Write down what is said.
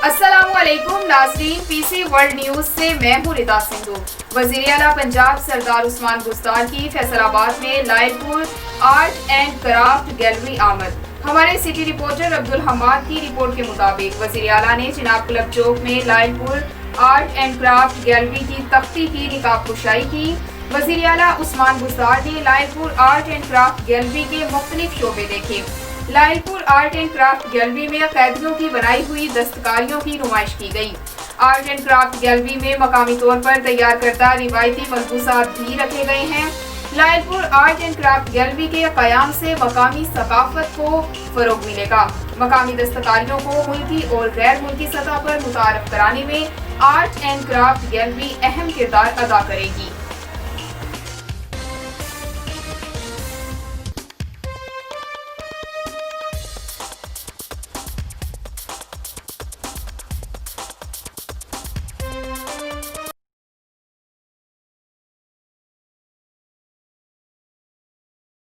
अस्सलामुअलैकुम नाज़रीन, PC world news से मैं हूँ रिदा सिंधु। वज़ीर आला पंजाब सरदार उस्मान बुज़दार की फैसलाबाद में Lyallpur art and craft gallery आमद। हमारे सिटी रिपोर्टर अब्दुल हमाद की रिपोर्ट के मुताबिक वज़ीर आला ने चिनाब क्लब चौक में Lyallpur art and craft gallery की तख्ती की निकाब कुशाई की। वज़ीर आला उस्मान बुज़दार ने Lyallpur art and craft gallery के मुख्तलिफ शोबे देखे। Lyallpur art and craft gallery में कैदियों की बनाई हुई दस्तकारियों की नुमाइश की गई। आर्ट एंड क्राफ्ट गैलरी में मकामी तौर पर तैयार करदा रिवायती मलबूसात भी रखे गए हैं। Lyallpur art and craft gallery के क़याम से मकामी सकाफत को फरोग मिलेगा। मकामी दस्तकारियों को मुल्की और गैर मुल्की सतह पर मुतारफ कराने में आर्ट एंड क्राफ्ट गैलरी अहम किरदार अदा करेगी।